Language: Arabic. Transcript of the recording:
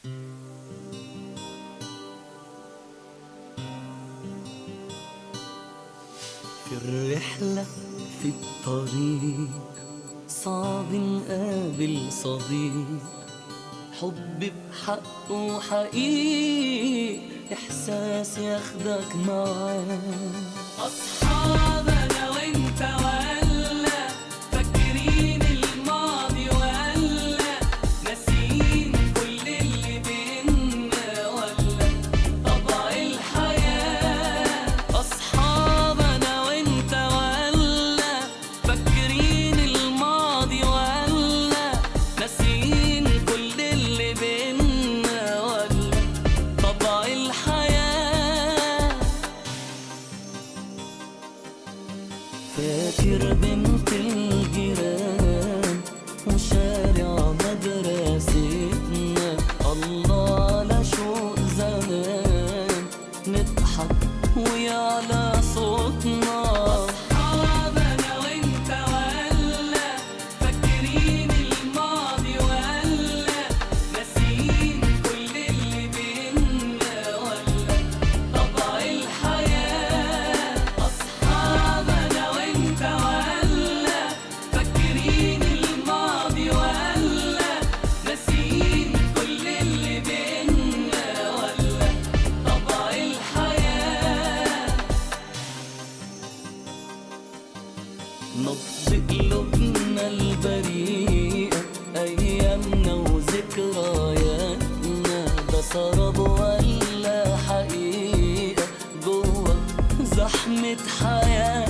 في الرحلة في الطريق صعب نقابل صديق، حب بحقه حقيقي، إحساس ياخدك معاه. أصحاب أنا وإنت ولا فاكرين الماضي ولا ناسين كل اللي بينا ولا طبع الحياة. أصحاب أنا وإنت ولا فاكرين الماضي ولا ناسين كل اللي بينا ولا طبع الحياة. فاكر بنت الجيران وشارع مدرستنا، الله على شوق زمان نضحك ويعلى صوتنا. أصحاب أنا وإنت ولا فاكرين الماضي ولا ناسين كل اللي بينا ولا طبع الحياة. أصحاب أنا وإنت ولا فاكرين الماضي ولا ناسين كل اللي بينا ولا طبع الحياة. نبض قلوبنا البريئة أيامنا وذكرياتنا، ده سراب ولا حقيقة جوا زحمة حياة.